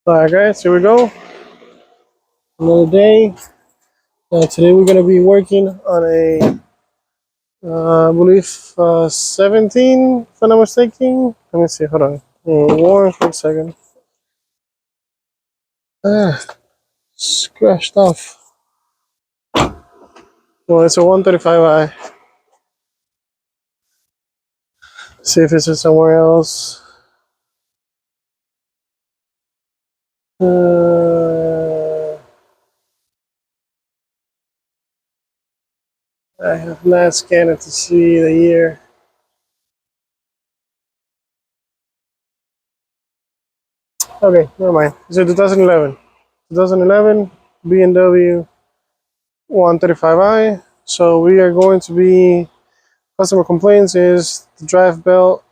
Alright guys, here we go. Another day. Today we're going to be working on a, I believe, 17, if I'm not mistaken. Let me see, hold on. One quick second. Ah, scratched off. Well, it's a 135i. See if it's somewhere else. I have not scanned it to see the year. Okay, never mind. It's a 2011. 2011 BMW 135i. So we are going to be, customer complaints is the drive belt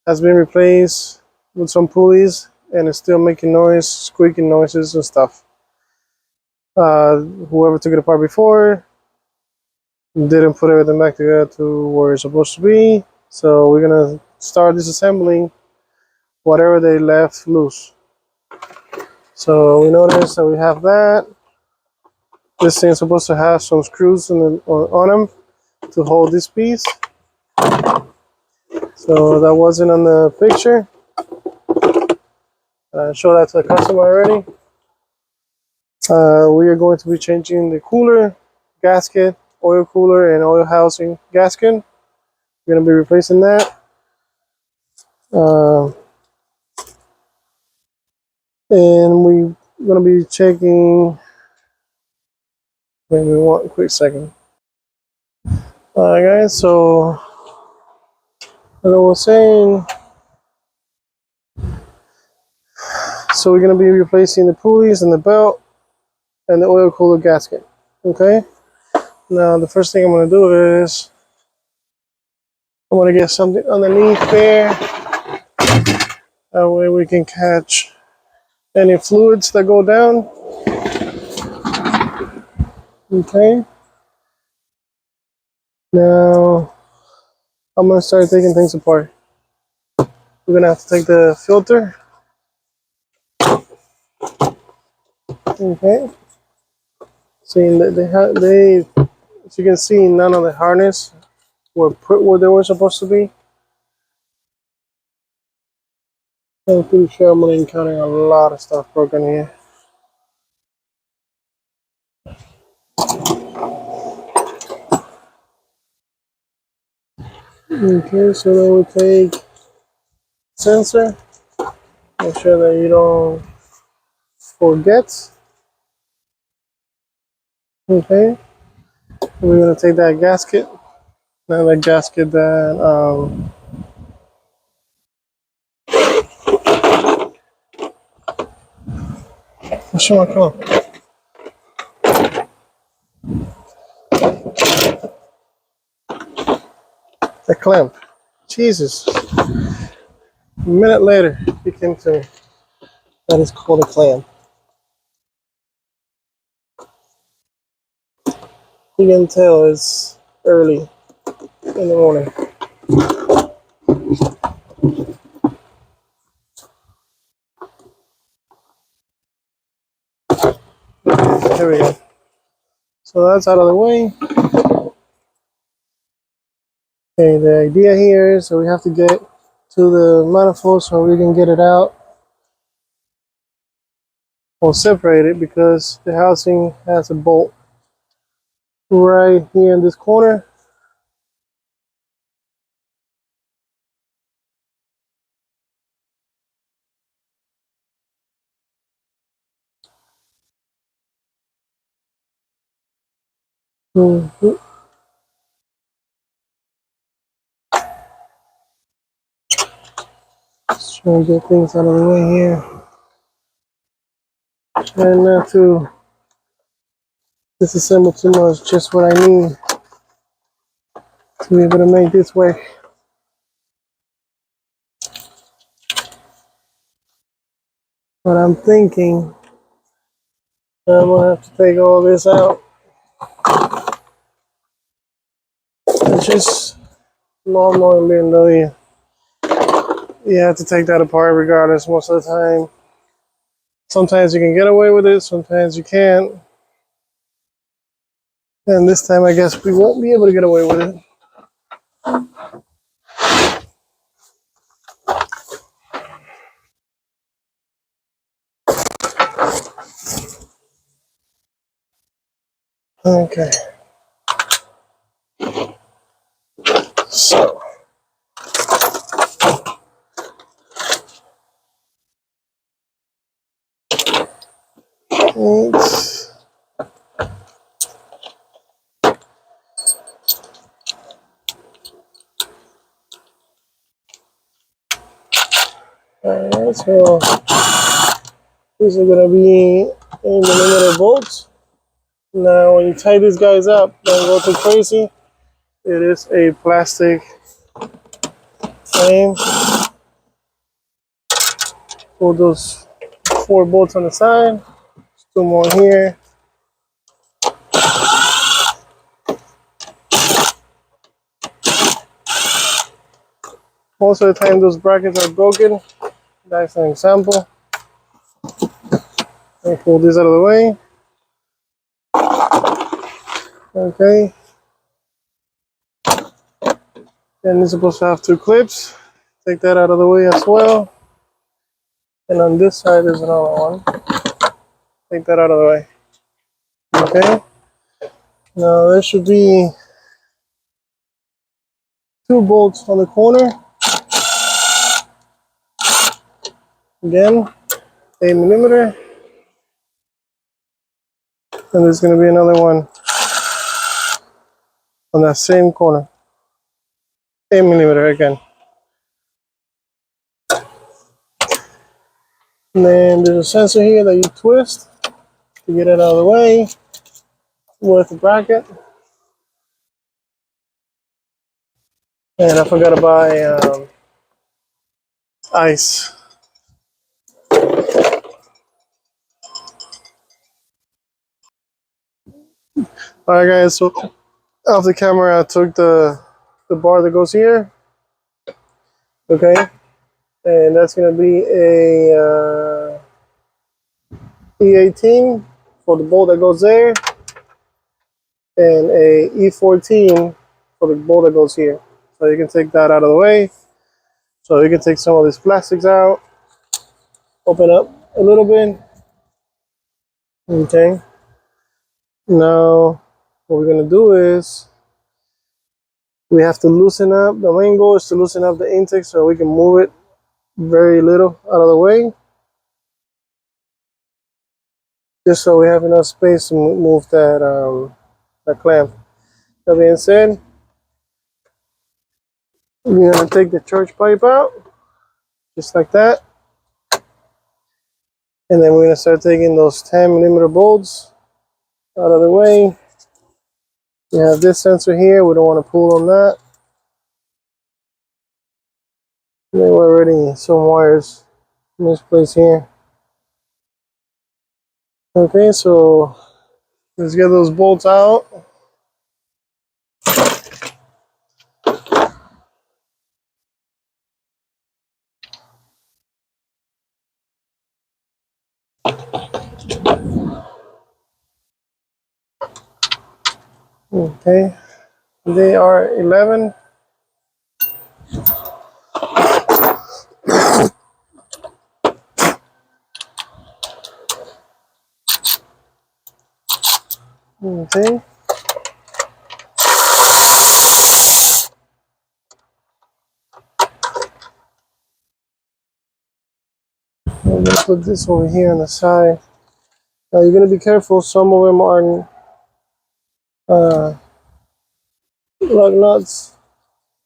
has been replaced with some pulleys and it's still making noise, squeaking noises and stuff. Whoever took it apart before didn't put everything back together to where it's supposed to be. So we're gonna start disassembling whatever they left loose. So we notice that we have that. This thing's supposed to have some screws on them to hold this piece. So that wasn't on the picture. Show that to the customer already. We are going to be changing the cooler, gasket, oil cooler, and oil housing gasket. We're going to be replacing that. And we're going to be checking. Maybe one quick second. Alright, guys, so as I was saying, so we're going to be replacing the pulleys and the belt and the oil cooler gasket. Okay? Now, the first thing I'm going to do is I'm going to get something underneath there. That way we can catch any fluids that go down. Okay. Now I'm gonna start taking things apart. We're gonna have to take the filter. Okay. See, they as you can see, none of the harness were put where they were supposed to be. I'm pretty sure I'm gonna encounter a lot of stuff broken here. Okay, so then we take sensor. Make sure that you don't forget. Okay. We're gonna take that gasket. Now the gasket that Sean, come on. The clamp. Jesus. A minute later, he came to me. That is called a clamp. You can tell it's early in the morning. Here we go. So that's out of the way. Okay, the idea here is that we have to get to the manifold so we can get it out or separate it because the housing has a bolt right here in this corner. Mm-hmm. Just trying to get things out of the way here. And not to disassemble too much, just what I need to be able to make this work. But I'm thinking I'm gonna have to take all this out. It's just normal in BMW. You have to take that apart regardless most of the time. Sometimes you can get away with it, sometimes you can't. And this time I guess we won't be able to get away with it. Okay. So, 8. Alright, so these are gonna be in the millimeter bolts. Now when you tie these guys up, don't go too crazy. It is a plastic frame. Pull those 4 bolts on the side. 2 more here. Most of the time those brackets are broken. That's an example. I pull this out of the way. Okay. And it's supposed to have 2 clips. Take that out of the way as well. And on this side there's another one. Take that out of the way. Okay. Now there should be 2 bolts on the corner. Again, 8 millimeter. And there's going to be another one on that same corner. 8 millimeter again. And then there's a sensor here that you twist to get it out of the way with the bracket. And I forgot to buy ice. Alright guys, so off the camera I took the bar that goes here. Okay. And that's going to be a E18 for the bolt that goes there. And a E14 for the bolt that goes here. So you can take that out of the way. So you can take some of these plastics out. Open up a little bit. Okay. Now, what we're gonna do is we have to loosen up. The main goal is to loosen up the intake so we can move it very little out of the way, just so we have enough space to move that clamp. That being said, we're gonna take the church pipe out, just like that, and then we're gonna start taking those 10 millimeter bolts out of the way. We have this sensor here. We don't want to pull on that. There were already some wires in this place here. Okay, so let's get those bolts out. Okay, they are 11. Okay. I'm gonna put this over here on the side. Now you're gonna be careful. Some of them are lug nuts.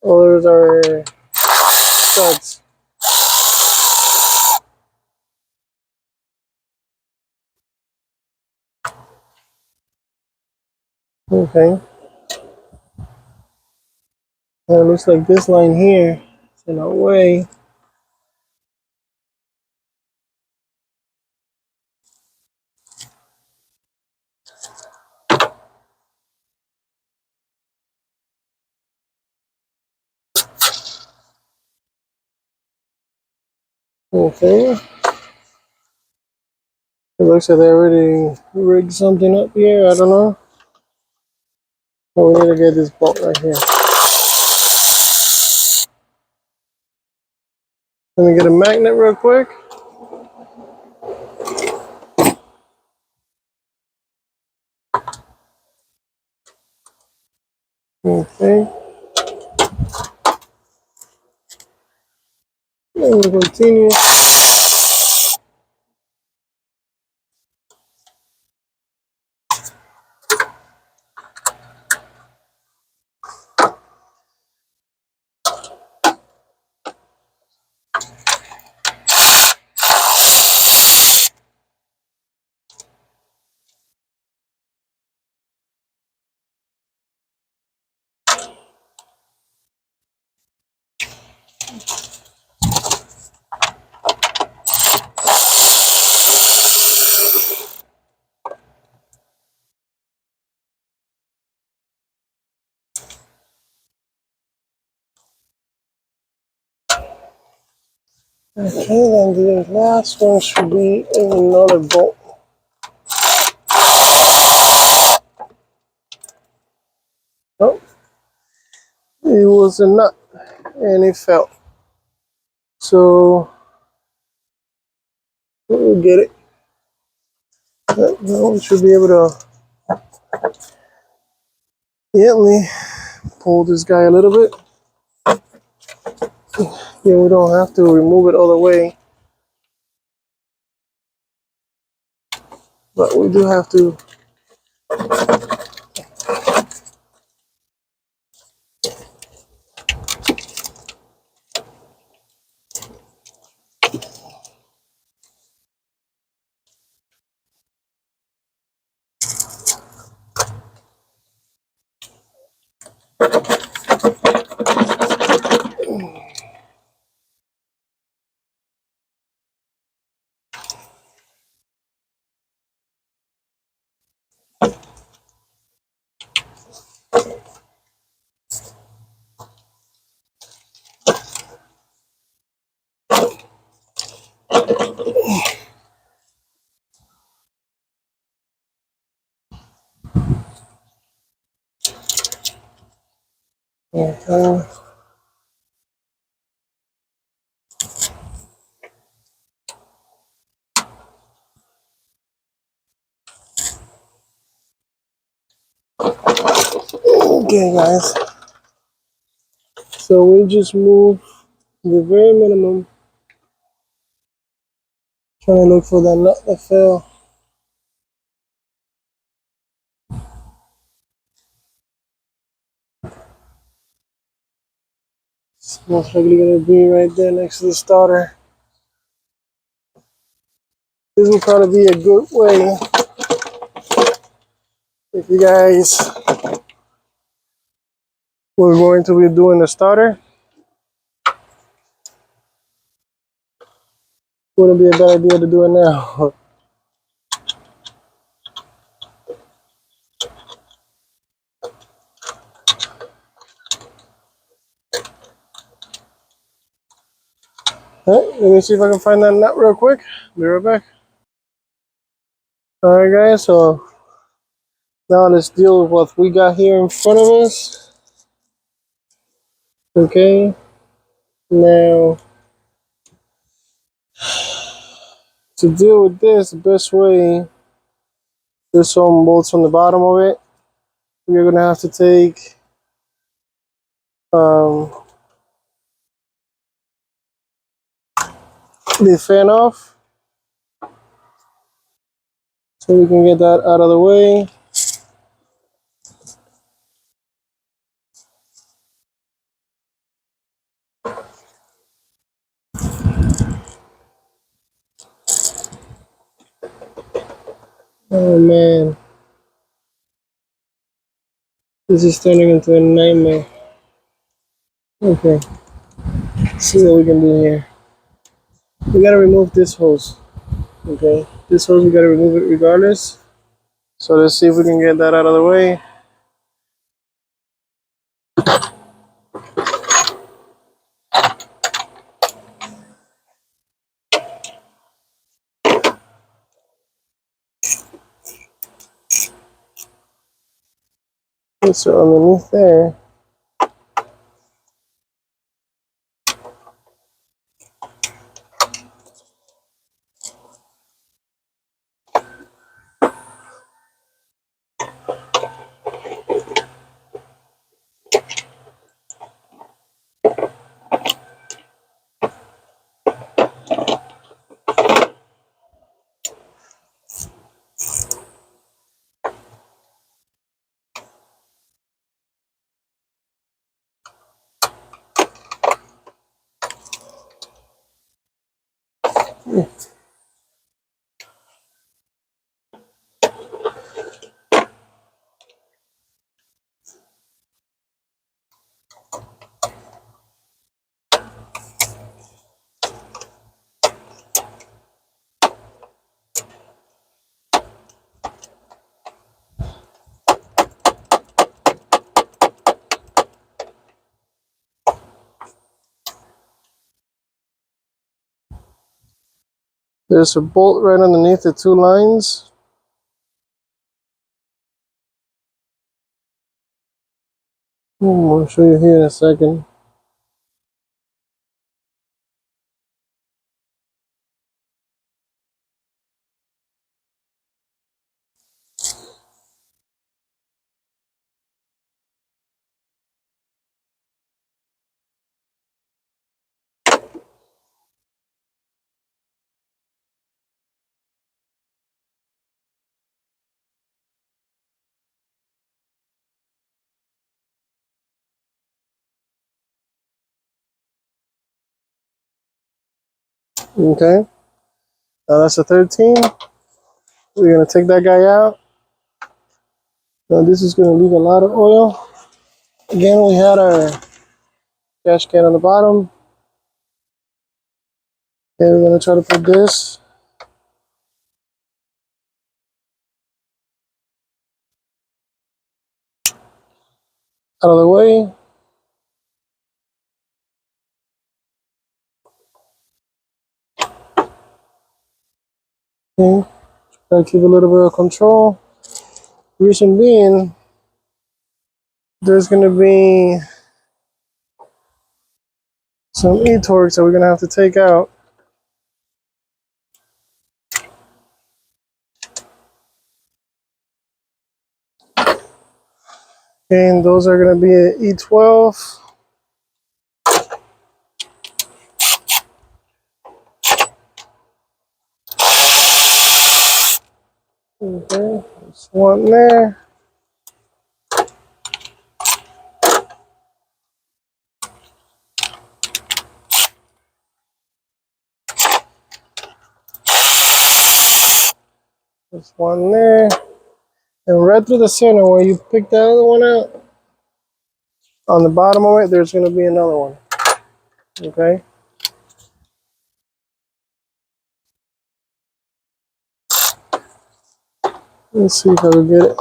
Others are studs. Okay. And it looks like this line here is in our way. Okay. It looks like they already rigged something up here. I don't know. But we need to get this bolt right here. Let me get a magnet real quick. Okay. And we continue. Okay, then the last one should be another bolt. Oh, it was a nut and it fell. So we'll get it. Now we should be able to gently pull this guy a little bit. Yeah, we don't have to remove it all the way, but we do have to. Okay. Okay, guys. So we just move the very minimum. Trying to look for that nut that fell. It's most likely gonna be right there next to the starter. This will probably be a good way if you guys were going to be doing the starter. Wouldn't be a bad idea to do it now. Alright, let me see if I can find that nut real quick. Be right back. Alright guys, so now let's deal with what we got here in front of us. Okay, now to deal with this, the best way, there's some bolts on the bottom of it. We're gonna have to take the fan off so we can get that out of the way. Oh man, this is turning into a nightmare. Okay, let's see what we can do here. We gotta remove this hose. Okay, this hose we gotta remove it regardless. So let's see if we can get that out of the way. So underneath there. There's a bolt right underneath the two lines. I'll show you here in a second. Okay. Now that's the 13. We're gonna take that guy out. Now this is gonna leak a lot of oil. Again, we had our gasket on the bottom. And we're gonna try to put this out of the way. Okay. Try to keep a little bit of control. Reason being, there's gonna be some e-torques that we're gonna have to take out. And those are gonna be an E12. Okay, there's one there. There's one there. And right through the center where you picked the other one out, on the bottom of it, there's gonna be another one. Okay. Let's see if I can get it.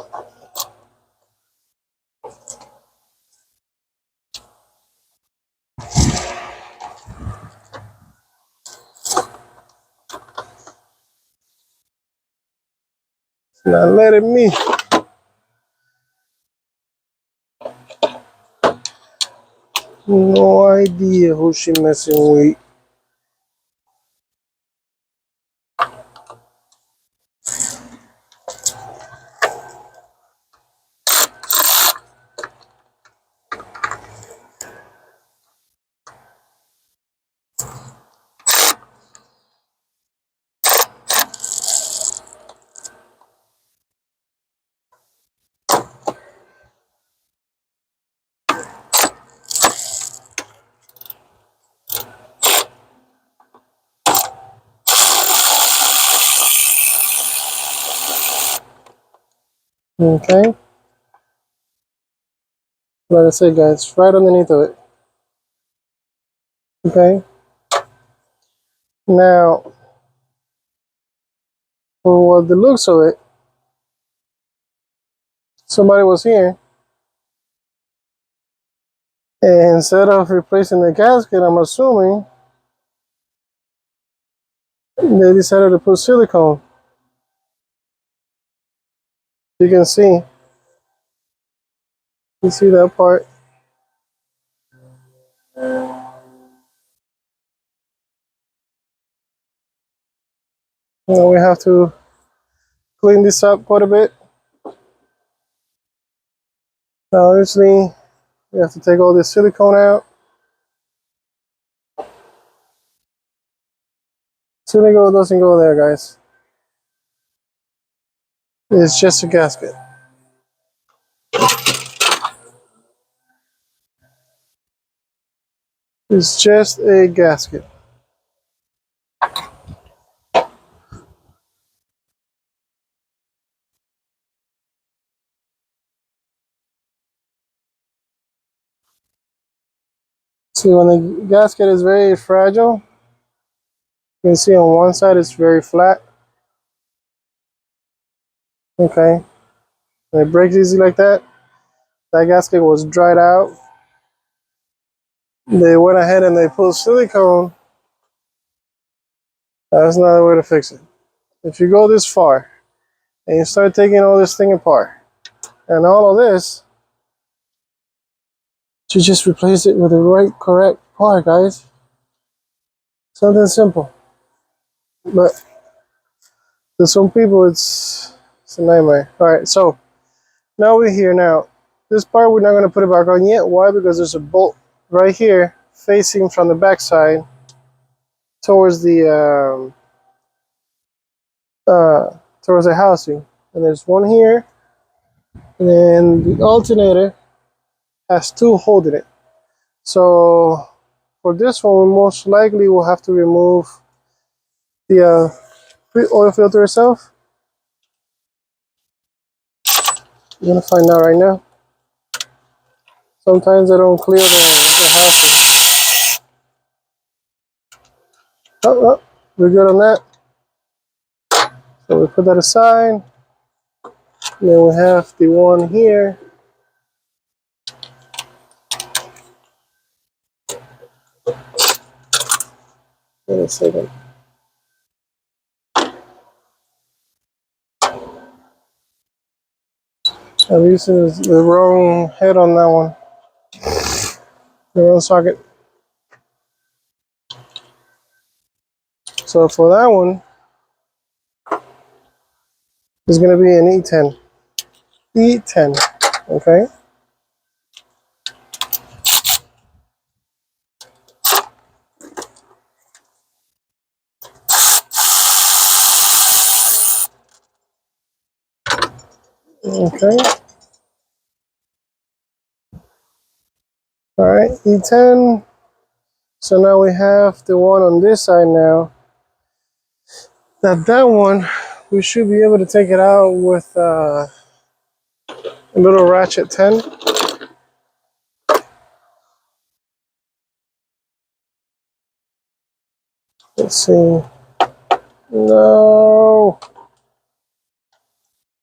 It's not letting me. No idea who she messing with. Okay. Like I said, guys, right underneath of it. Okay. Now, for the looks of it, somebody was here, and instead of replacing the gasket, I'm assuming they decided to put silicone. You can see You see that part? Now we have to clean this up quite a bit. Now obviously we have to take all this silicone out. Silicone doesn't go there, guys. It's just a gasket. It's just a gasket. See, when the gasket is very fragile, you can see on one side it's very flat. Okay. When it breaks easy like that, that gasket was dried out. They went ahead and they put silicone. That's not the way to fix it. If you go this far and you start taking all this thing apart and all of this, you just replace it with the right correct part, guys. Something simple. But to some people it's a nightmare. Alright, so now we're here now. This part we're not gonna put it back on yet. Why? Because there's a bolt right here facing from the back side towards the towards the housing. And there's one here, and then the alternator has two holding it. So for this one, we most likely will have to remove the oil filter itself. You're gonna find out right now. Sometimes they don't clear the housing. Oh, we're good on that. So we put that aside. And then we have the one here. Wait a second. I'm using the wrong head on that one. The wrong socket. So for that one, it's going to be an E10. E10. Okay. Okay. All right. E10. So now we have the one on this side now. That one, we should be able to take it out with a little ratchet 10. Let's see. No,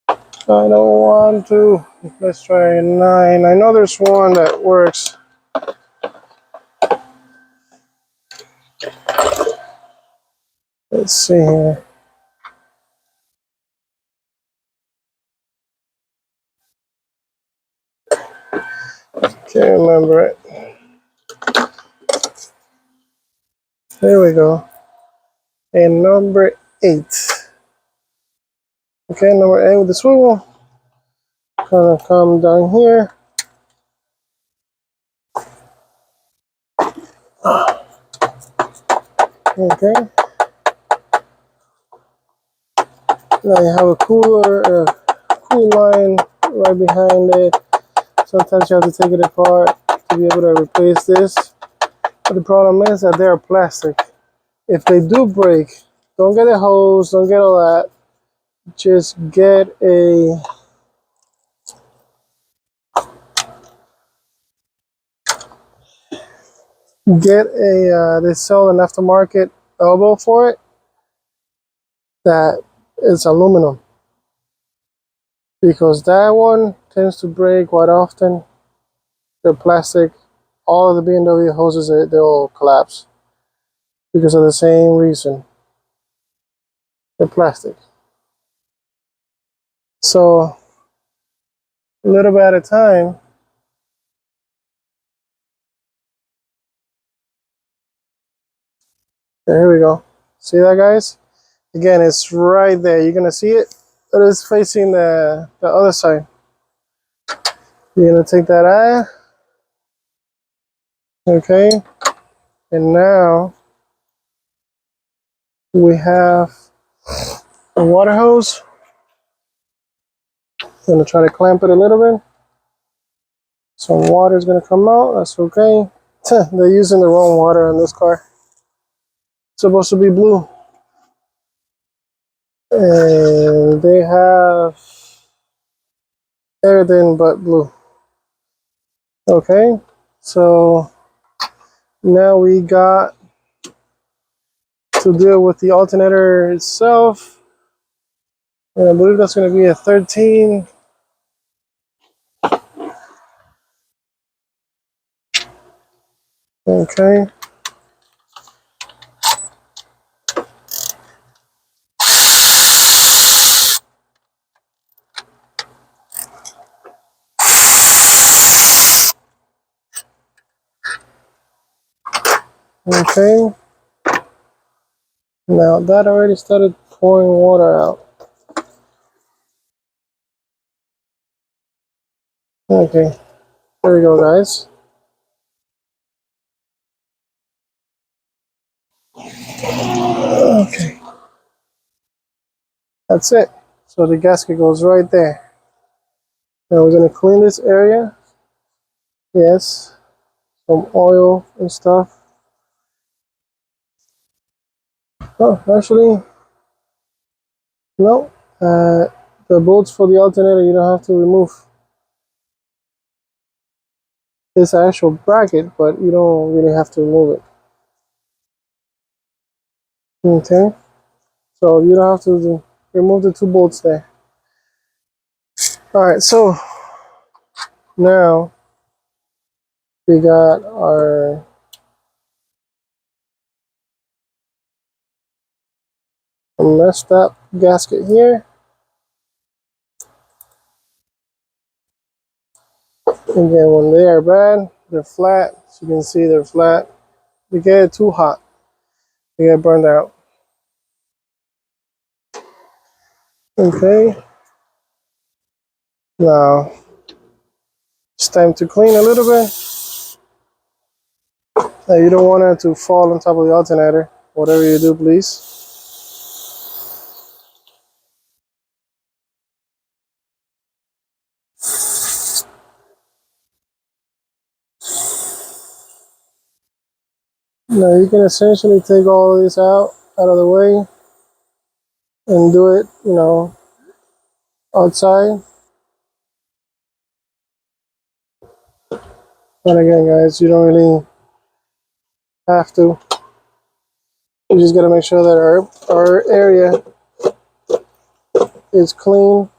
I don't want to. Let's try a 9. I know there's one that works. Let's see here. Can't remember it. There we go. And number 8. Okay, number 8 with the swivel. Gonna come down here. Okay. Now you have a cool line right behind it. Sometimes you have to take it apart to be able to replace this. But the problem is that they are plastic. If they do break, don't get a hose, don't get all that. Just get a they sell an aftermarket elbow for it that is aluminum, because that one tends to break quite often. They're plastic. All of the BMW hoses, they'll collapse because of the same reason. They're plastic. So a little bit at a time, Okay, here we go. See that, guys? Again, it's right there. You're gonna see it. It is facing the other side. You're gonna take that eye. Okay, and now we have a water hose. I'm gonna try to clamp it a little bit. Some water is gonna come out. That's okay. They're using the wrong water on this car. It's supposed to be blue, and they have everything but blue. Okay, so now we got to deal with the alternator itself. And I believe that's going to be a 13. Okay. Okay. Now that already started pouring water out. Okay. There we go, guys. Okay. That's it. So the gasket goes right there. Now we're going to clean this area. Yes. Some oil and stuff. Oh, actually, no. The bolts for the alternator you don't have to remove. It's an actual bracket, but you don't really have to remove it. Okay. So you don't have to remove the two bolts there. All right. So now we got our messed up gasket here. Again, when they are bad, they're flat. As you can see, they're flat. They get too hot, they get burned out. Okay, now it's time to clean a little bit. Now you don't want it to fall on top of the alternator. Whatever you do, please. Now you can essentially take all of this out of the way, and do it, outside. But again, guys, you don't really have to. You just gotta make sure that our area is clean.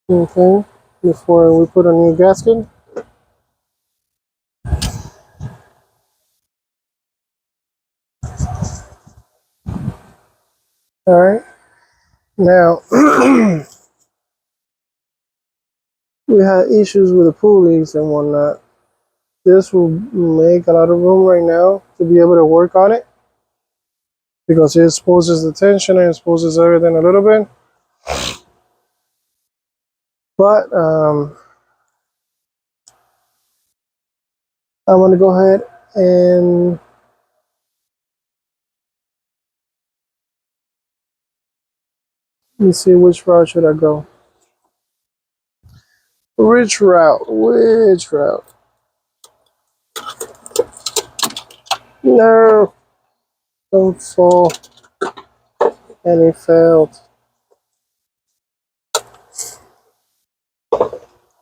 Okay, before we put a new gasket. All right, now we had issues with the pulleys and whatnot. This will make a lot of room right now to be able to work on it, because it exposes the tension and exposes everything a little bit. But I'm gonna go ahead and let me see, which route should I go? Which route? Which route? No, don't fall. And it failed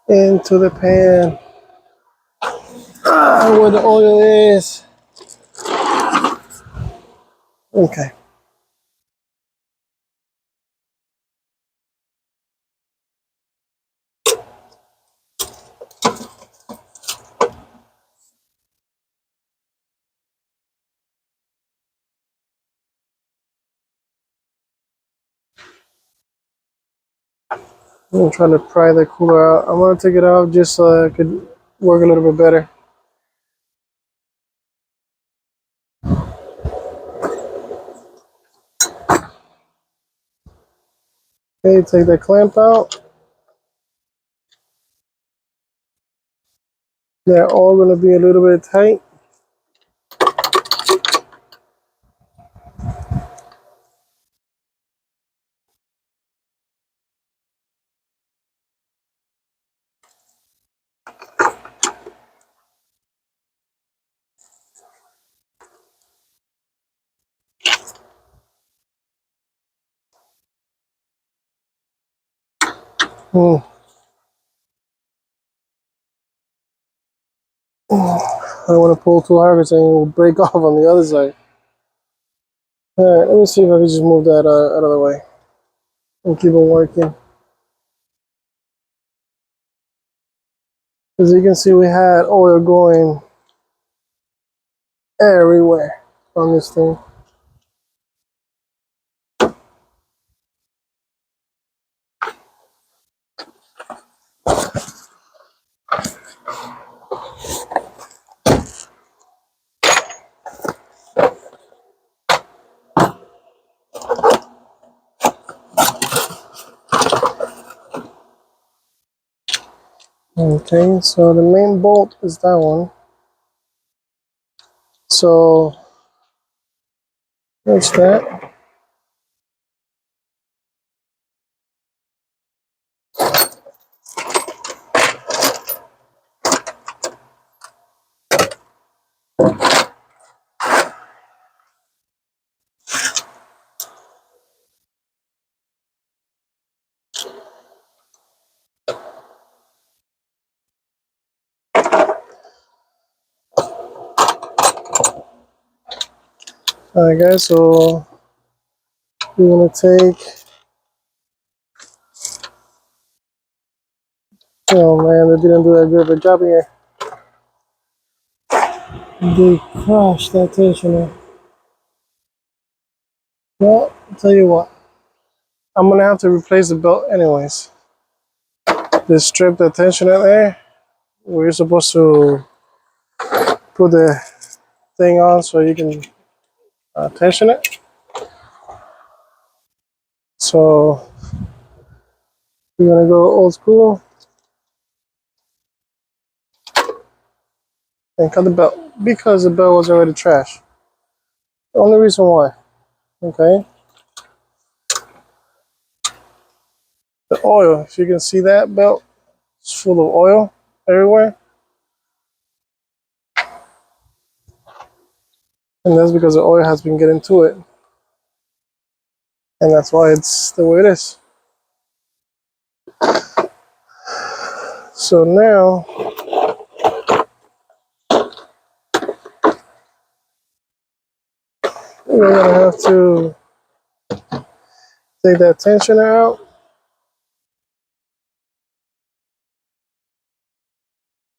into the pan. Ah, where the oil is. Okay. I'm gonna try to pry the cooler out. I'm gonna take it out just so I could work a little bit better. Okay, take that clamp out. They're all gonna be a little bit tight. Hmm. I don't want to pull too hard because it will break off on the other side. Alright, let me see if I can just move that out of the way and keep it working. As you can see, we had oil going everywhere on this thing. Okay, so the main bolt is that one. So that's that. Alright guys, so we're gonna take, oh man, they didn't do that good of a job here. They crushed that tensioner. Well, I'll tell you what, I'm gonna have to replace the belt anyways. Just strip the tensioner there. We're supposed to put the thing on so you can tension it. So we're gonna go old school and cut the belt because the belt was already trash. The only reason why. Okay. The oil, if you can see that belt, it's full of oil everywhere. And that's because the oil has been getting to it. And that's why it's the way it is. So now we're gonna have to take that tensioner out.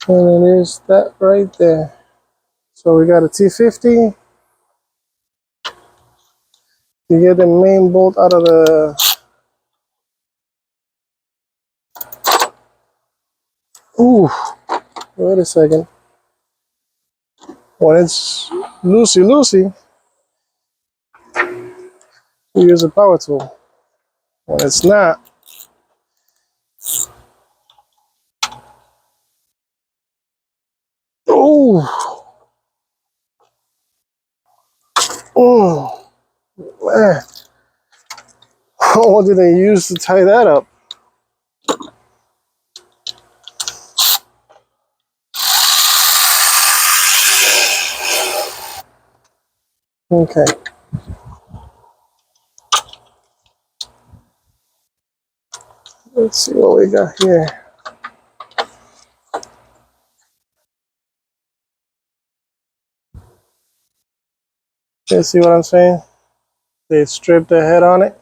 And it is that right there. So we got a T50. You get the main bolt out of the, ooh, wait a second. When it's loosey, you use a power tool. When it's not, ooh, oh, man. What did they use to tie that up? Okay. Let's see what we got here. You see what I'm saying? They stripped the head on it.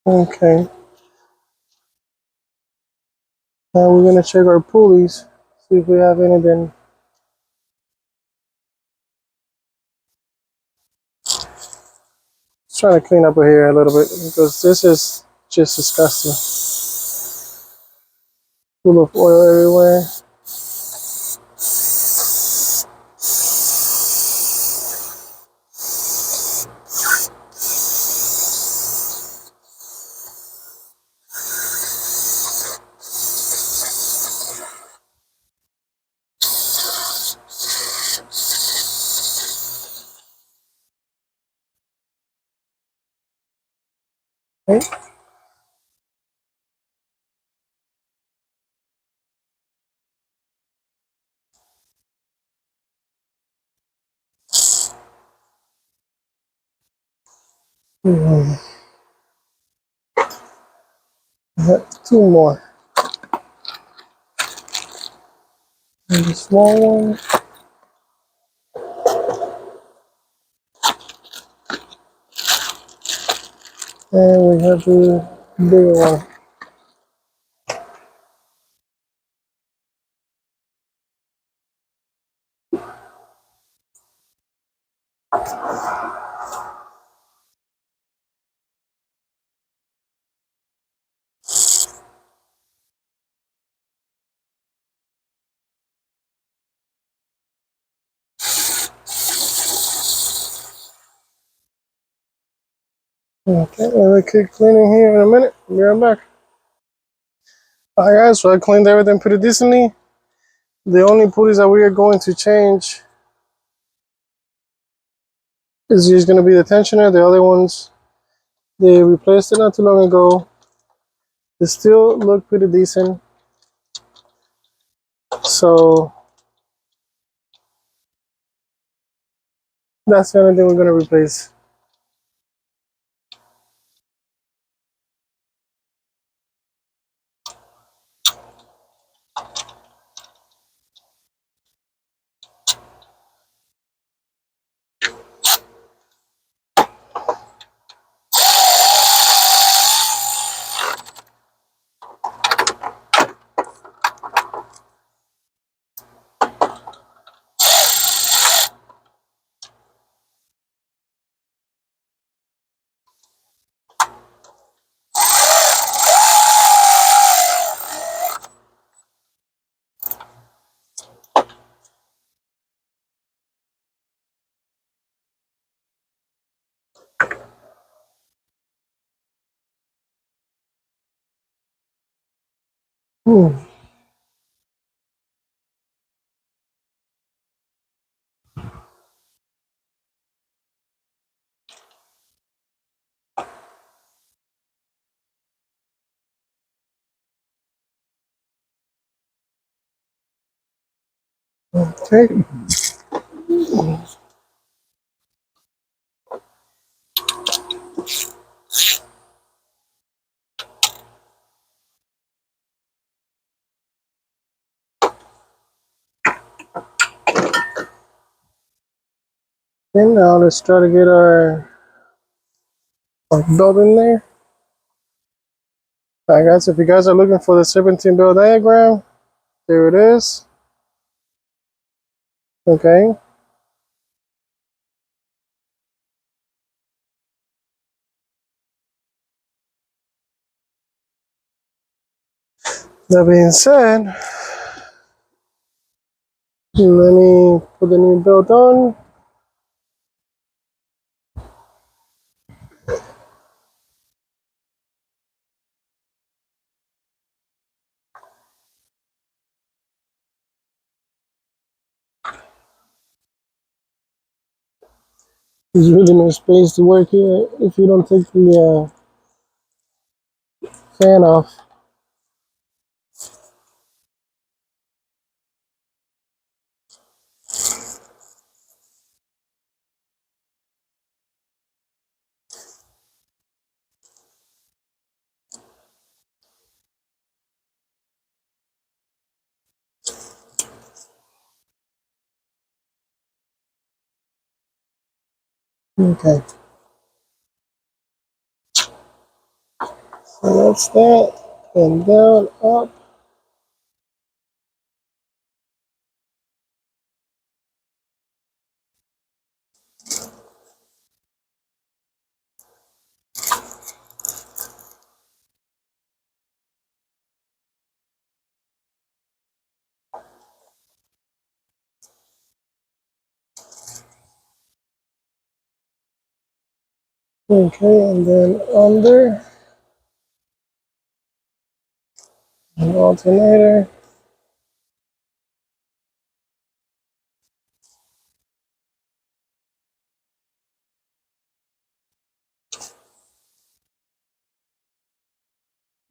Okay. Now we're gonna check our pulleys, see if we have anything. Just trying to clean up here a little bit because this is just disgusting. Full of oil everywhere. Okay. Hmm. Two more. And the small one. And we have the bigger one. Okay, we'll keep cleaning here in a minute. Be right back. Alright guys, so I cleaned everything pretty decently. The only pulleys that we are going to change is just going to be the tensioner. The other ones, they replaced it not too long ago. They still look pretty decent. So that's the only thing we're going to replace. Hmm. Okay. And now let's try to get our belt in there. Alright guys, if you guys are looking for the serpentine belt diagram, there it is. Okay. That being said, let me put the new belt on. There's really no space to work here if you don't take the fan off. Okay. And that's that. And down, up. Okay, and then under an alternator.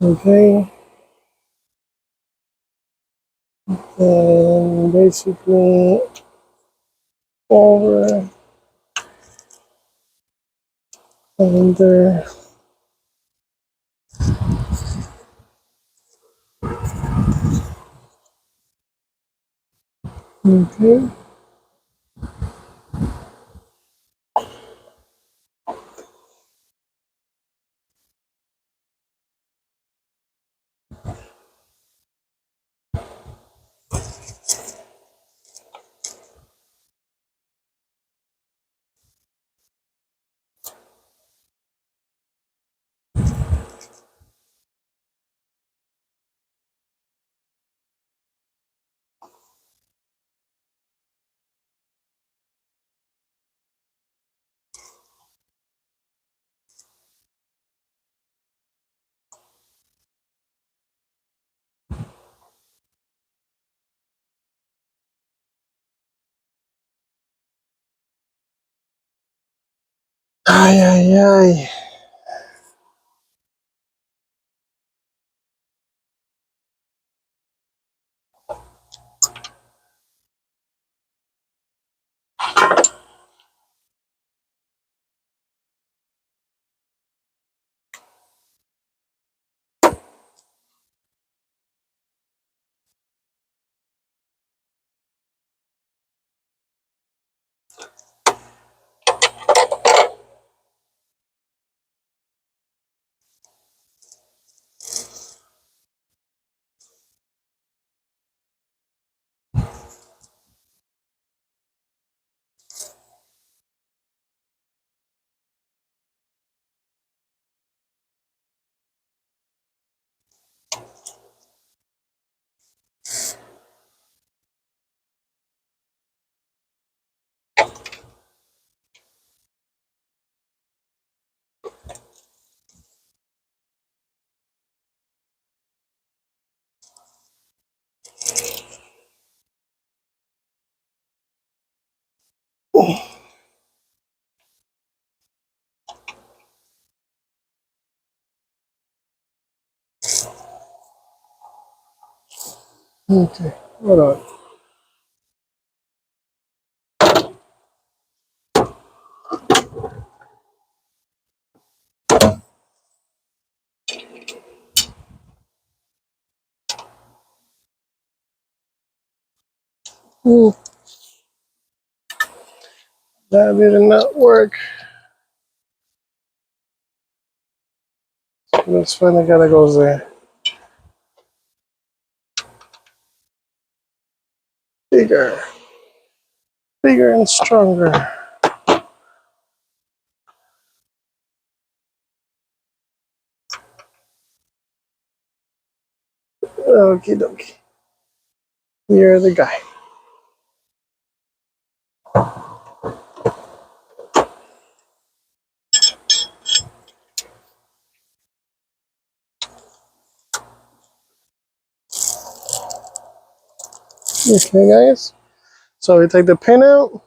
Okay, and basically over under. Okay. Ay, ay, ay. Okay, hold on. Ooh, that did not work. Let's finally gotta go there. Bigger, bigger and stronger. Okie dokie. You're the guy. Okay, guys. So we take the pin out.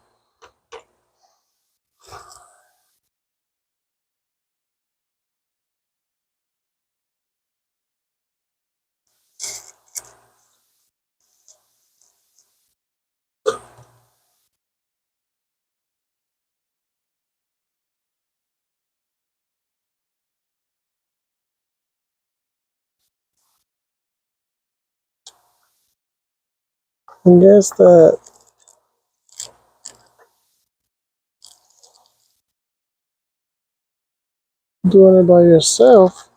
And guess that doing it by yourself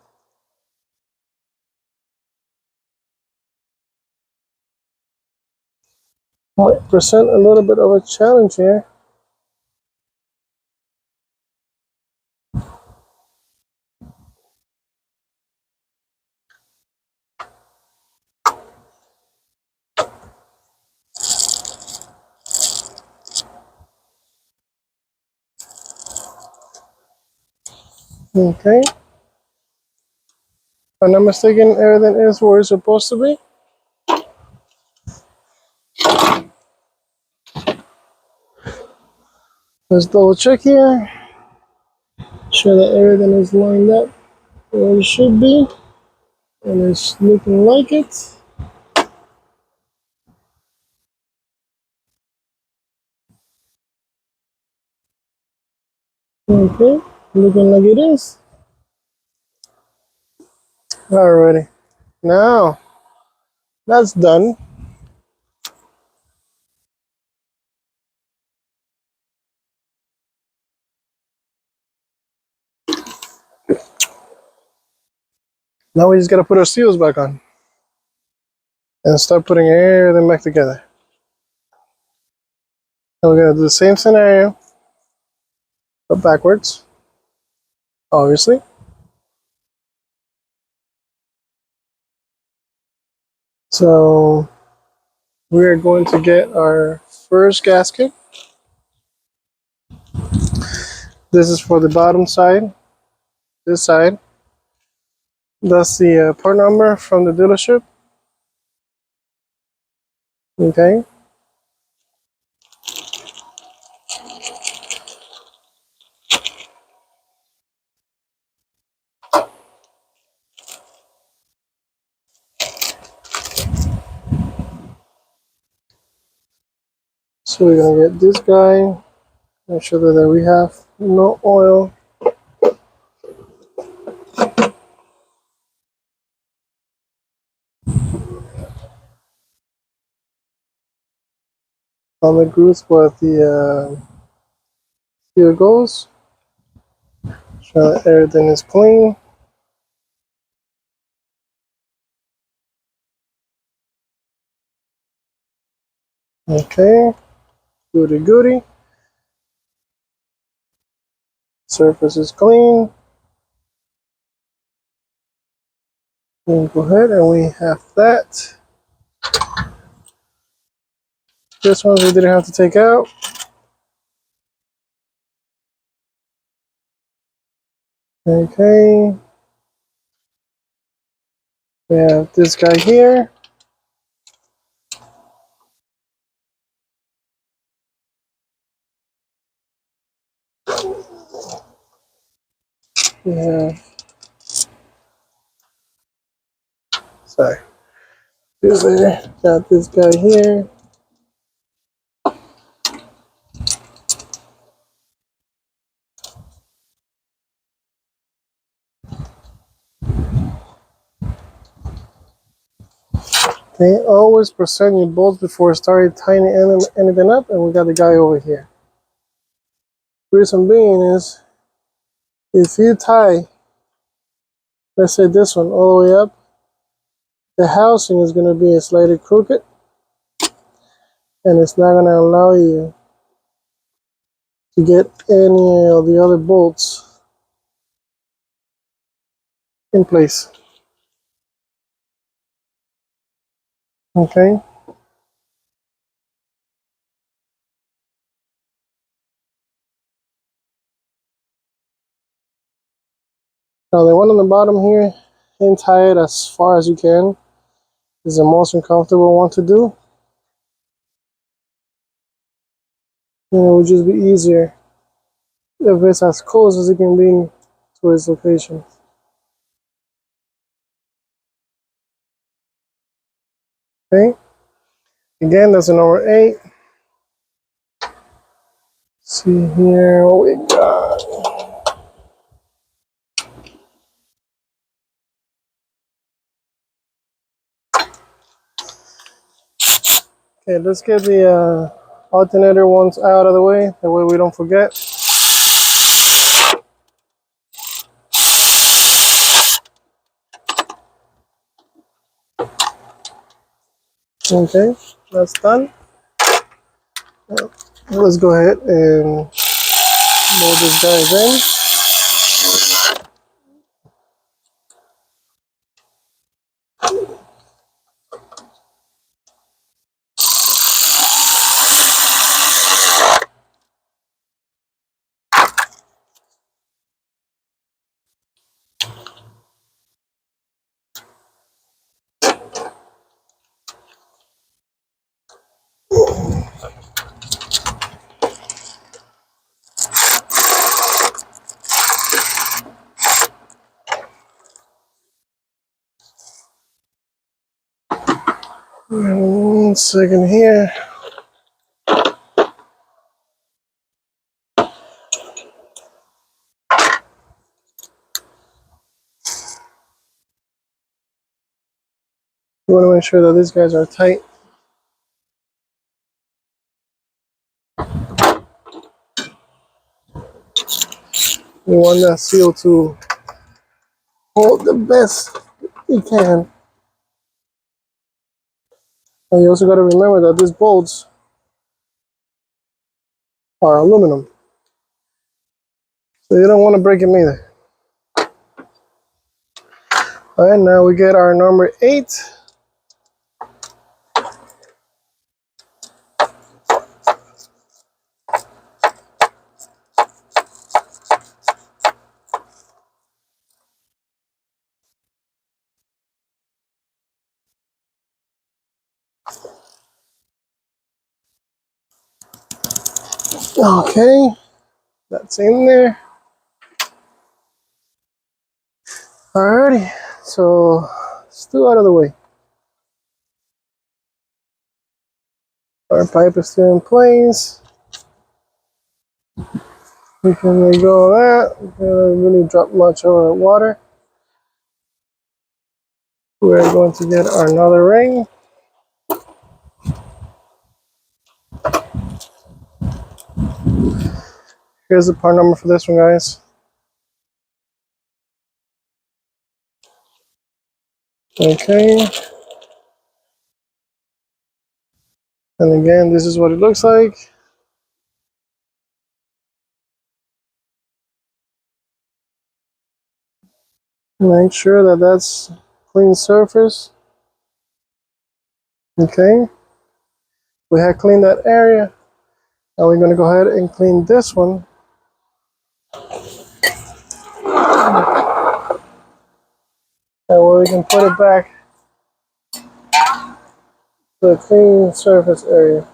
Might present a little bit of a challenge here. Okay. If I'm not mistaken, everything is where it's supposed to be. Let's double check here. Sure that everything is lined up where it should be. And it's looking like it. Okay. Looking like it is. Alrighty. Now, that's done. Now we just gotta put our seals back on. And start putting everything back together. And we're gonna do the same scenario, but backwards, obviously. So we're going to get our first gasket. This is for the bottom side, this side. That's the part number from the dealership. Okay. So we're gonna get this guy. Make sure that we have no oil. On the grooves where the seal goes. Sure that everything is clean. Okay, goody goody. Surface is clean. And go ahead and we have that. This one we didn't have to take out. Okay. We have this guy here. We have, sorry, this there. Got this guy here. Okay, always present your bolts before starting tightening anything up, and we got the guy over here. Reason being is, if you tie, let's say this one all the way up, the housing is going to be slightly crooked, and it's not going to allow you to get any of the other bolts in place. Okay. Now the one on the bottom here, and tie it as far as you can, is the most uncomfortable one to do. And it would just be easier if it's as close as it can be to its location. Okay. Again, that's a number 8. See here what we got. Okay, let's get the alternator ones out of the way. That way we don't forget. Okay, that's done. Let's go ahead and mold this guys in. One second here. You want to make sure that these guys are tight. You want that seal to hold the best you can. And you also got to remember that these bolts are aluminum. So you don't want to break them either. Alright, now we get our number 8. Okay, that's in there. Alrighty, so it's 2 out of the way. Our pipe is still in place. We can let go of that. We don't really drop much of our water. We're going to get another ring. Here's the part number for this one, guys. Okay. And again, this is what it looks like. Make sure that that's clean surface. Okay. We have cleaned that area. Now we're going to go ahead and clean this one. That way we can put it back to the clean surface area.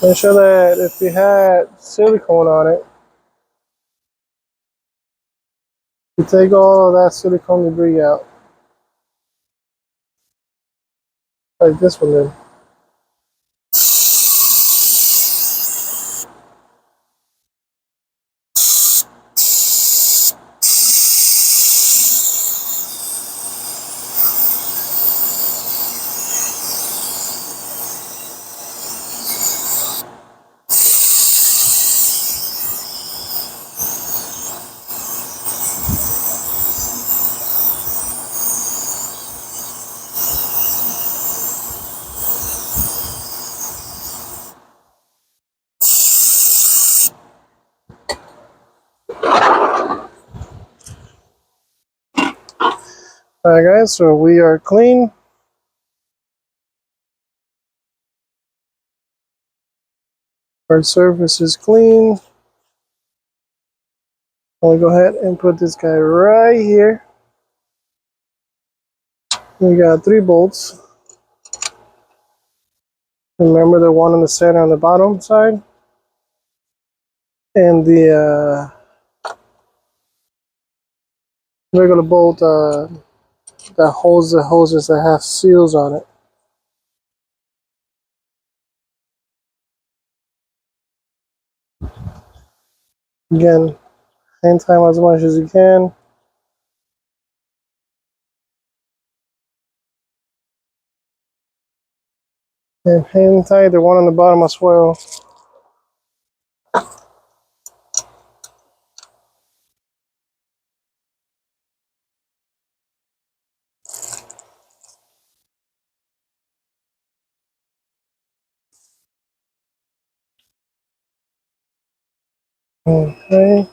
Make sure that if you had silicone on it, you take all of that silicone debris out. Like this one did. Alright guys, so we are clean. Our surface is clean. I'll go ahead and put this guy right here. We got 3 bolts. Remember the one on the center on the bottom side? And the regular bolt that holds the hoses that have seals on it. Again, hang time as much as you can. And hang tight the one on the bottom as well. Okay.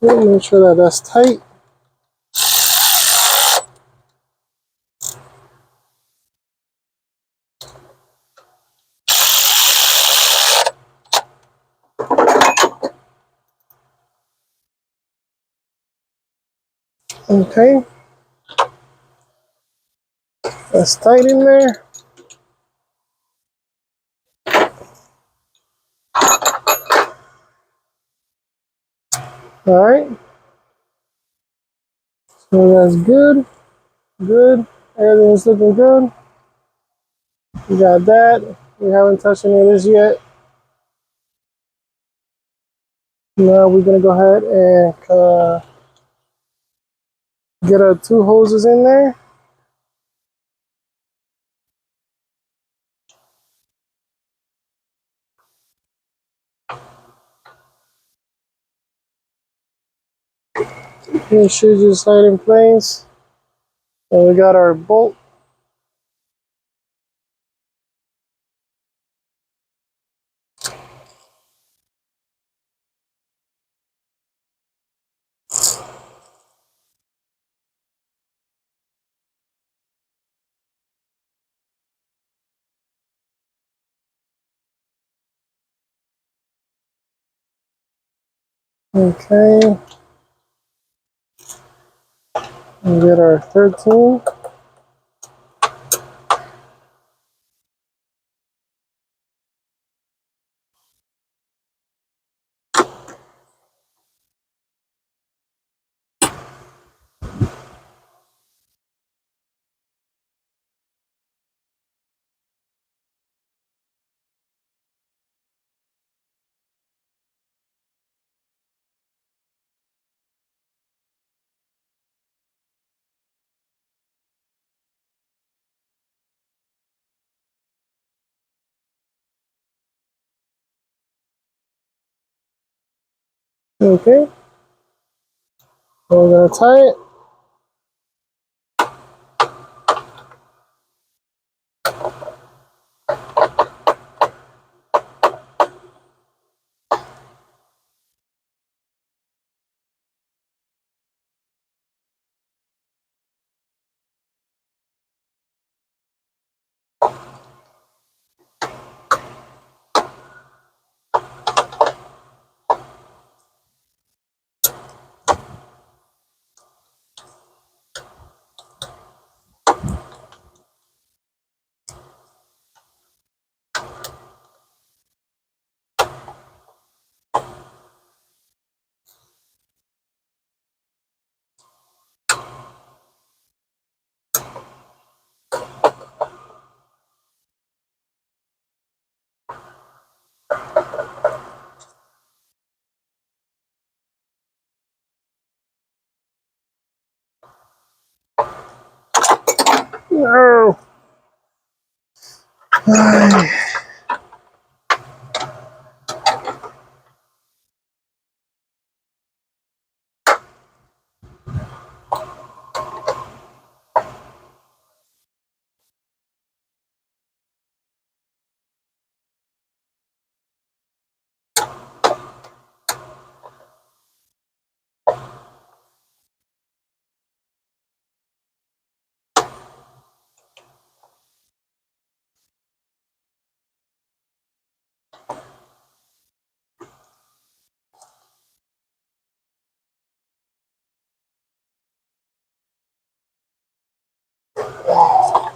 Make sure that that's tight. Okay. That's tight in there. All right. So that's good. Good. Everything's looking good. We got that. We haven't touched any of this yet. Now we're gonna go ahead and get our two hoses in there. Make sure you just slide in place. And we got our bolt. Okay. And get our 13. Okay. So we're gonna tie it. No.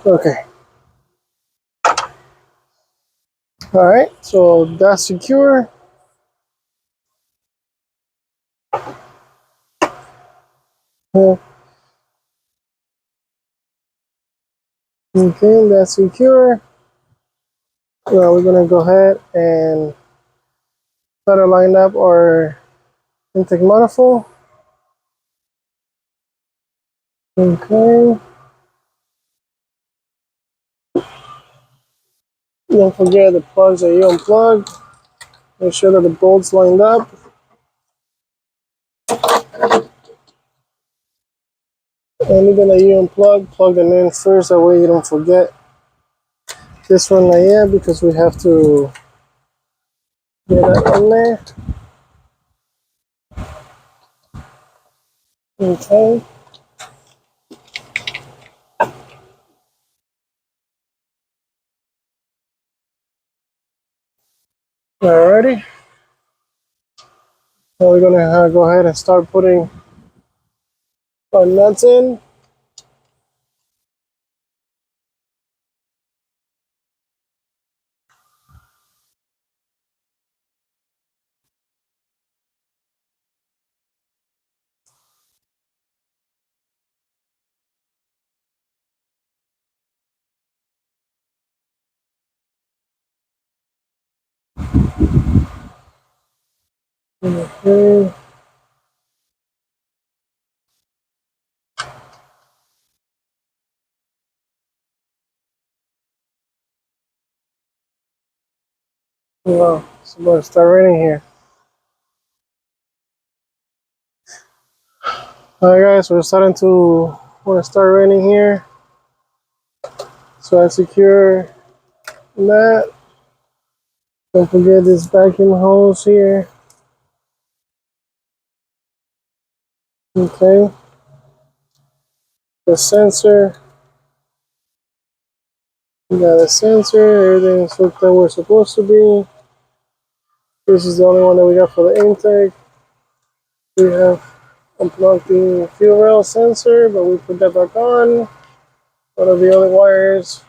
Okay. All right. So that's secure. Okay, that's secure. Now we're gonna go ahead and try to line up our intake manifold. Okay. Don't forget the plugs that you unplugged. Make sure that the bolts lined up. Anything that you unplug, plug them in first. That way you don't forget. This one not yet because we have to get that on there. Okay. Alrighty. Now we're gonna go ahead and start putting our nuts in. Okay. Wow, it's about to start raining here. Alright guys, we're starting to want to start raining here. So I secure that. Don't forget this vacuum hose here. Okay. The sensor. We got a sensor. Everything's hooked up where it's supposed to be. This is the only one that we got for the intake. We have unplugged the fuel rail sensor, but we put that back on. One of the other wires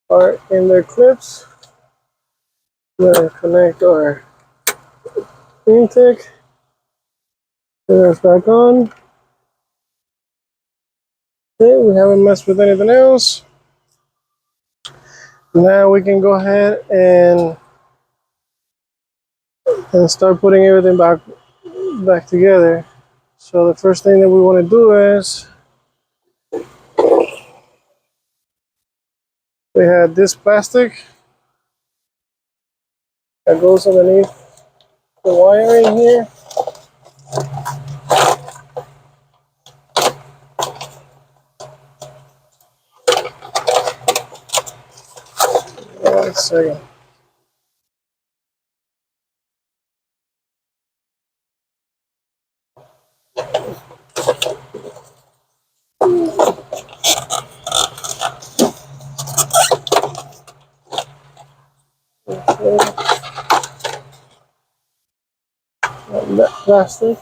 are in their clips. We're gonna connect our intake. Put that's back on. Okay, we haven't messed with anything else. Now we can go ahead and start putting everything back together. So the first thing that we want to do is we have this plastic that goes underneath the wiring here. One second. Okay. That plastic.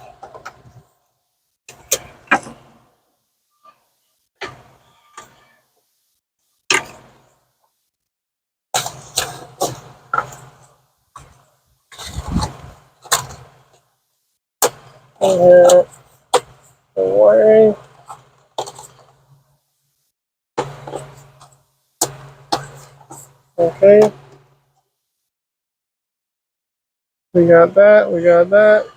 We have the wiring. Okay. We got that. We got that.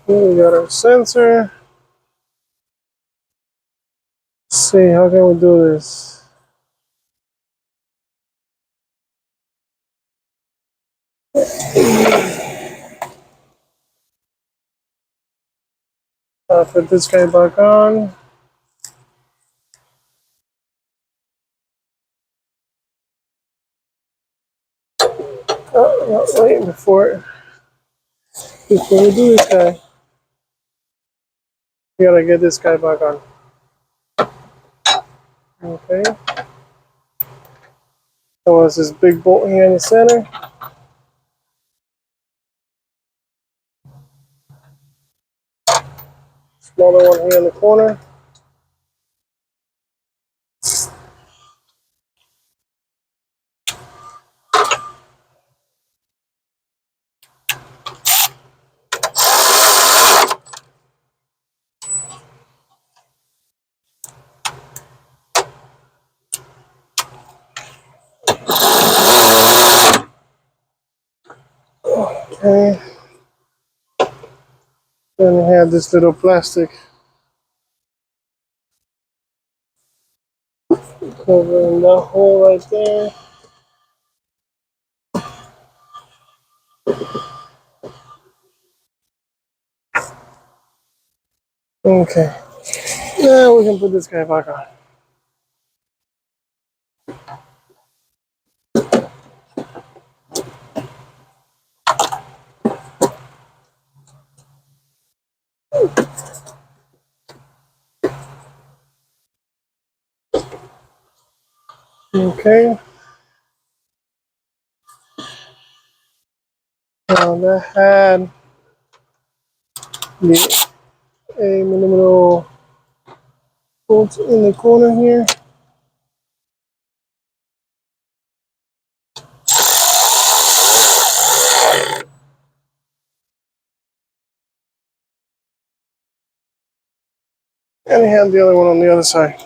We got our sensor. Let's see, how can we do this? Put this guy back on. Oh, no, wait, before we do this guy, we gotta get this guy back on. Okay. That was this big bolt here in the center. Smaller one here in the corner. Okay. Then we have this little plastic covering that hole right there. Okay. Now we can put this guy back on. Okay. Now that had the aluminum bolts in the corner here. And we have the other one on the other side.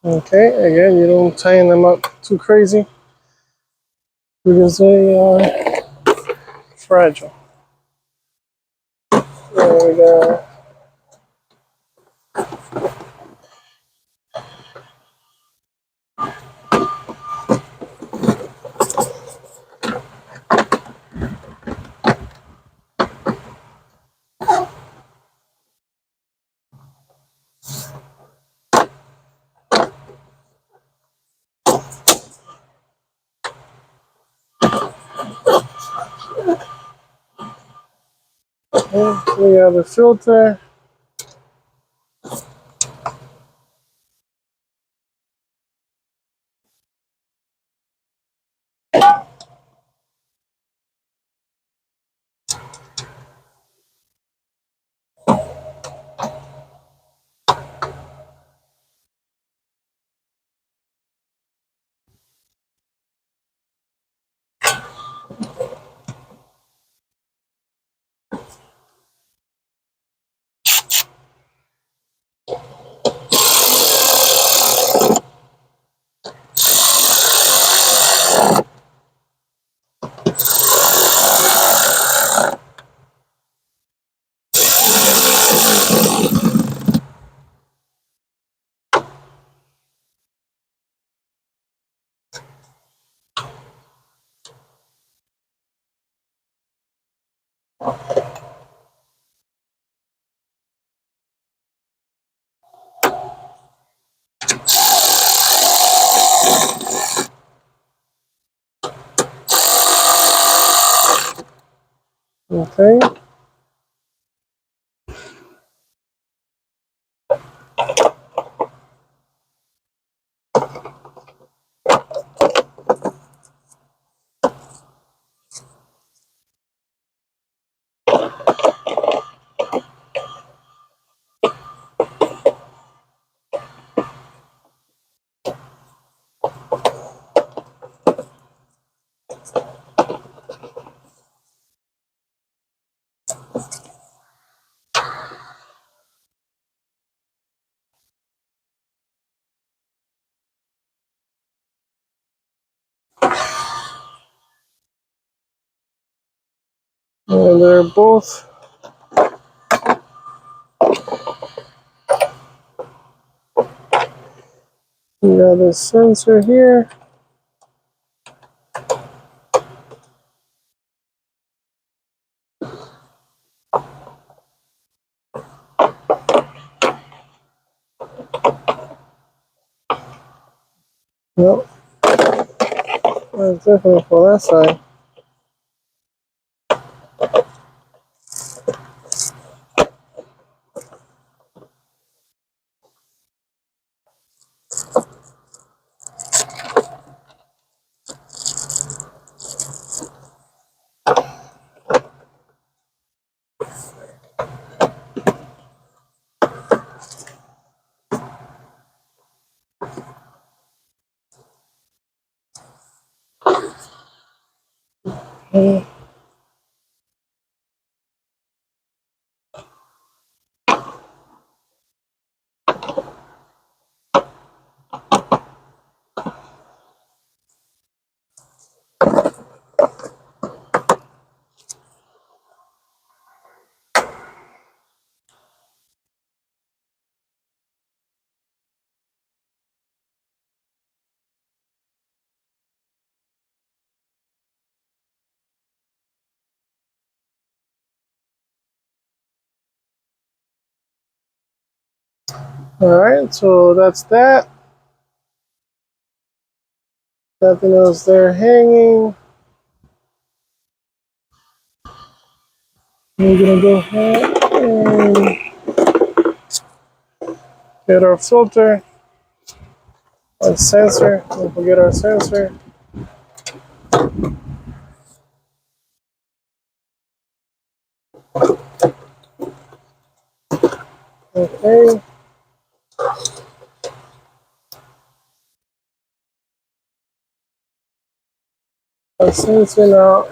Okay, again, you don't tighten them up too crazy because they are fragile. There we go. Okay, we have the filter. Okay. And they're both. We got the sensor here. Nope, that's definitely for that side. Mm. Alright, so that's that. Nothing else there hanging. We're gonna go ahead and get our filter, our sensor. Don't forget our sensor. Okay. Our sensor now.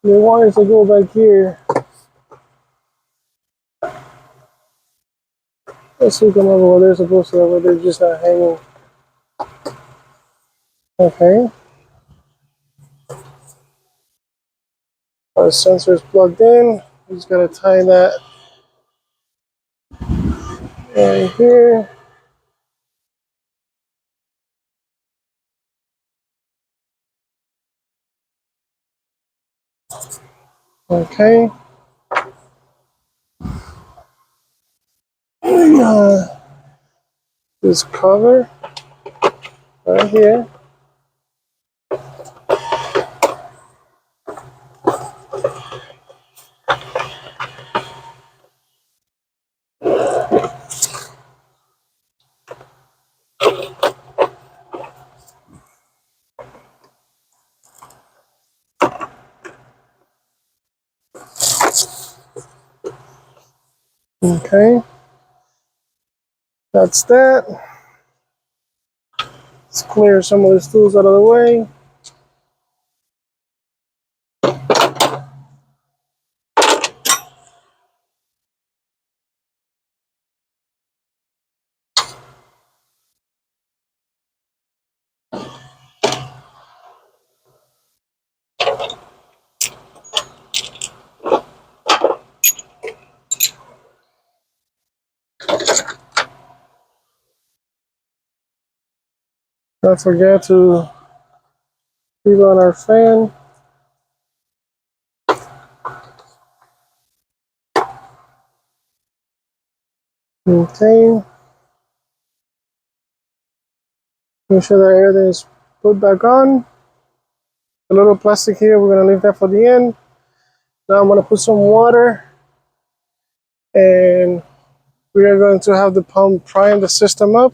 The wires that go back here. Let's hook them up where they're supposed to, where they're just not hanging. Okay. Our sensor is plugged in. We just gotta tie that right here. Okay. This cover right here. Okay. That's that. Let's clear some of the stools out of the way. Don't forget to leave on our fan. Okay. Make sure that everything is put back on. The little plastic here, we're gonna leave that for the end. Now I'm gonna put some water and we are going to have the pump prime the system up.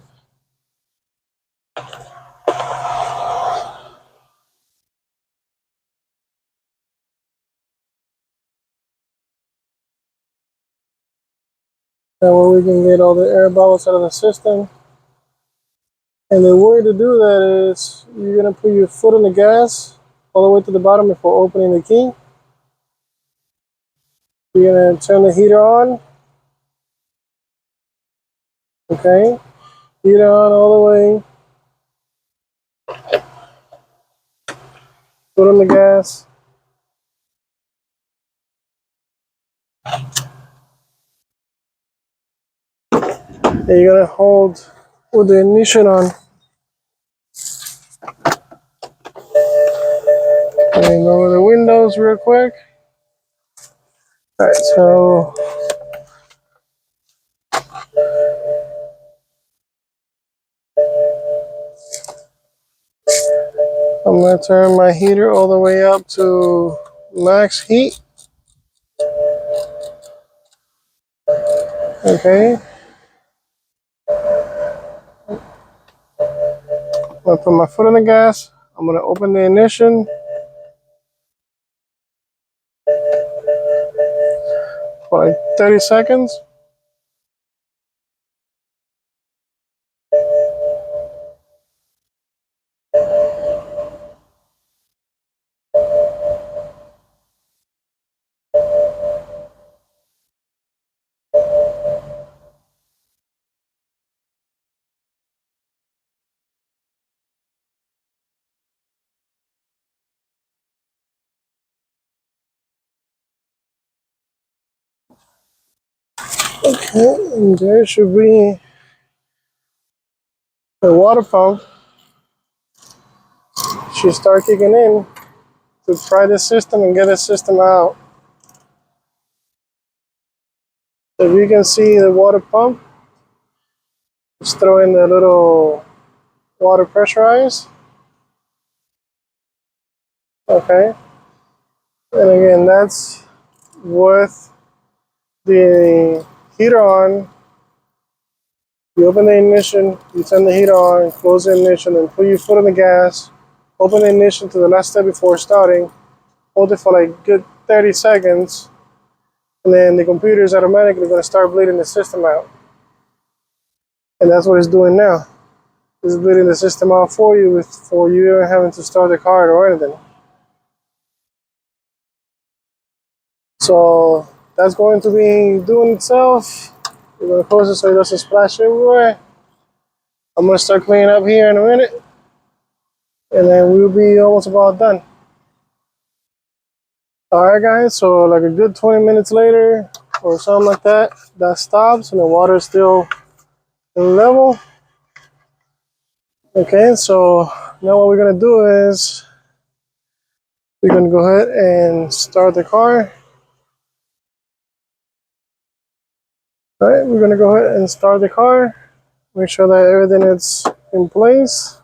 That way we can get all the air bubbles out of the system. And the way to do that is you're gonna put your foot on the gas all the way to the bottom before opening the key. You're gonna turn the heater on. Okay, heater on all the way. Foot on the gas. And you're gonna hold with the ignition on. And lower the windows real quick. Alright, so I'm gonna turn my heater all the way up to max heat. Okay. I'm gonna put my foot on the gas. I'm gonna open the ignition. For like 30 seconds. Okay, and there should be the water pump should start kicking in to try the system and get the system out. If you can see the water pump, just throw in the little water pressurize. Okay, and again, that's with the heater on. You open the ignition, you turn the heater on, close the ignition, and put your foot on the gas. Open the ignition to the last step before starting. Hold it for like good 30 seconds, and then the computer is automatically going to start bleeding the system out. And that's what it's doing now. It's bleeding the system out for you before you even having to start the car or anything. So that's going to be doing itself. We're going to close it so it doesn't splash everywhere. I'm going to start cleaning up here in a minute, and then we'll be almost about done. Alright guys, so like a good 20 minutes later or something like that, that stops and the water is still level. Okay, so now what we're gonna do is we're gonna go ahead and start the car. Alright, we're gonna go ahead and start the car. Make sure that everything is in place.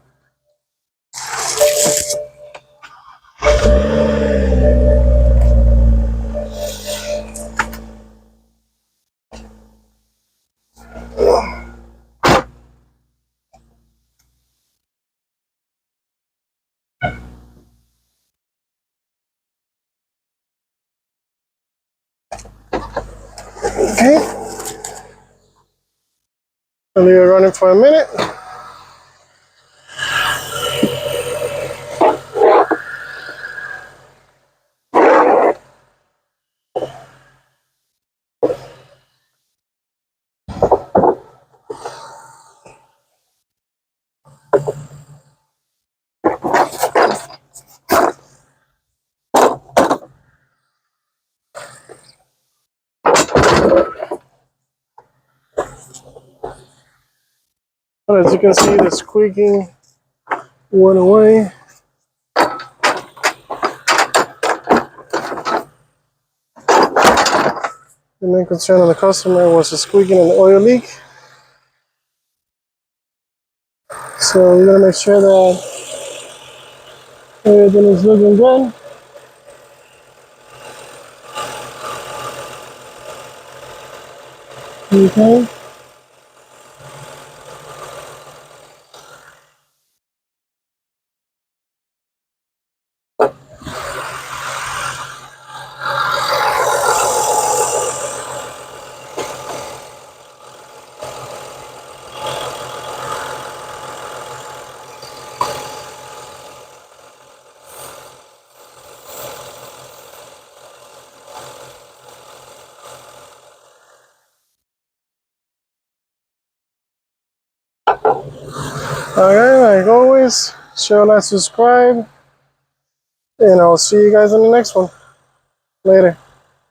Okay, I'll leave it running for a minute. But as you can see, the squeaking went away. The main concern of the customer was the squeaking and the oil leak. So we're gonna make sure that everything is looking good. Okay. Alright, like always, share, like, subscribe, and I'll see you guys in the next one. Later.